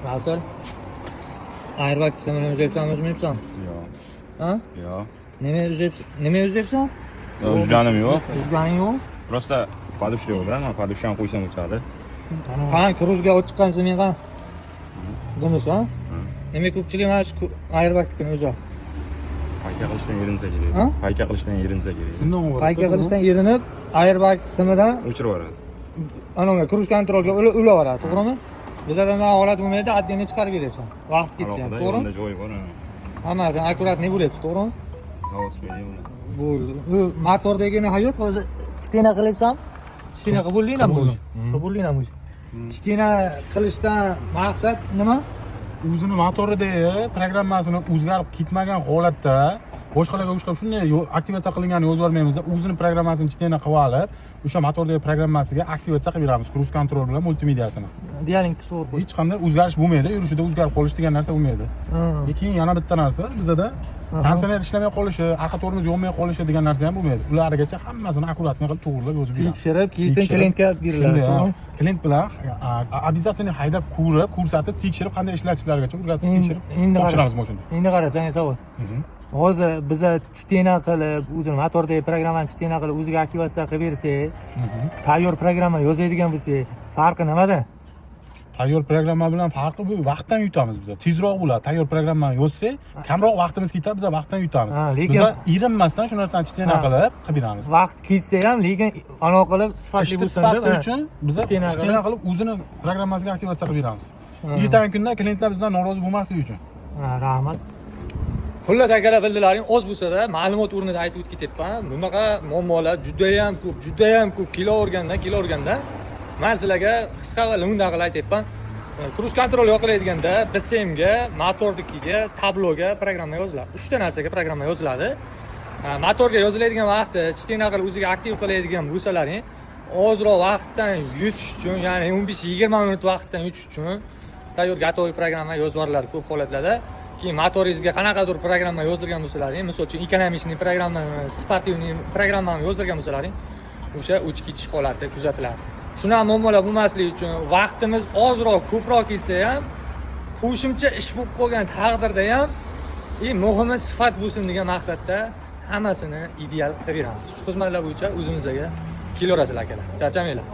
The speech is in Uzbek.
Rasul. Airbag tizimini o'zmayapsan? Yo'q. Ha? Yo'q. Nima o'zyapsan? O'zganim yo'q. O'zganing yo'q. Просто подушка yo'q-da, men podushkani qo'ysam o'chadi. Qani kruzga o'ch chiqqansiz men qani? Bunisi, ha? Nima ko'pchilik mana shu airbagnikini o'zi. Payka qilishdan erinsa kerak. Ha? Payka qilishdan erinsa kerak. Shundan o'g'ri. Qayga qilishdan erinib, airbag simidan O'chirib yuboradi. anaga kruz kontrolga ulaveradi, to'g'rimi? Bizdan holat bo'lmaydi, addini chiqarib beryapsan. Vaqt ketsa ham, to'g'rimi? Yonida joyi bor. Hammasi akkuratniy bo'lyapti, to'g'rimi? Zavod joyi bor. Bo'ldi. U motordagini hayot hozir stena qilyapsan? Stena qabullingmi bu? Qabullingmi bu? Stena qilishdan maqsad nima? O'zini motoridagi programmasini o'zgarib ketmagan holatda boshqalarga shunday aktivatsiya qilinganini yozib yubormaymizda, o'zini programmasini stena qilib olib, o'sha motordagi programmasiga aktivatsiya qilib beramiz, cruise control bilan multimediasini. Dialing to'g'ri. Hech qanday o'zgarish bo'lmaydi, yurishida o'zgarib qolish degan narsa bo'lmaydi. Keyin yana bitta narsa bizada kondisioner ishlamay qolishi, orqa tormoz yonmay qolishi degan narsa ham bo'lmaydi. Ulargacha hammasini akkuratniy qilib to'g'rilab yozib beramiz. Tekshirib, keyin klientga beriladi. Klient bilan обязательно haydab ko'rib, ko'rsatib, tekshirib, qanday ishlatishlarigacha o'rgatib tekshirib topshiramiz mashina. Endi qarasang, savol. Hozir biza stena qilib, o'zini motordagi programmani stena qilib, o'ziga aktivatsiya qilib bersak, tayyor programma yozadigan bo'lsak, farqi nimada? Tayyor programma bilan farqi bu vaqtdan yutamiz biz. Tezroq bo'ladi. Tayyor programmani yozsak, kamroq vaqtimiz ketadi, biz vaqtdan yutamiz. Biz erinmasdan shu narsani stena qilib beramiz. Vaqt ketsa ham, lekin anaqa qilib sifatli bo'lsin deb uchun biz stena qilib o'zini programmasiga aktivatsiya qilib beramiz. Ertangi kunda klientlar bizdan norozi bo'lmasligi uchun. Rahmat. Xullas akalar, bildilaring, oz bo'lsa-da ma'lumot o'rnida aytib o'tib ketyapman. Bunaqa muammolar juda ham ko'p, kilo o'rgandan men sizlarga qisqa va lo'nda qilib aytyapman. Cruise control yoqilayotganda BSMga, motornikiga, tabloga programma yoziladi. 3 ta narsaga programma yoziladi. Motorga yoziladigan vaqtda stena qilib o'ziga aktiv qiladigan bo'lsalaring, ozroq vaqtdan yutish uchun, ya'ni 15-20 minut vaqtdan yutish uchun tayyor gatovoy programma yozib yuboriladi ko'p holatlarda. Keyin motoringizga qanaqadir programma yozdirgan bo'lsalaring, misol uchun ekonomishniy programmani, sportivniy programmani yozdirgan bo'lsalaring, o'sha o'chib ketish holati kuzatiladi. Shuna muammolar bo'lmasligi uchun vaqtimiz ozroq ko'proq ketsa ham, qo'shimcha ish bo'lib qolgan taqdirda ham, muhimi sifat bo'lsin degan maqsadda hammasini ideal qilib beramiz. Shu xizmatlar bo'yicha o'zimizga kelaverasizlar akalar. Charchamanglar.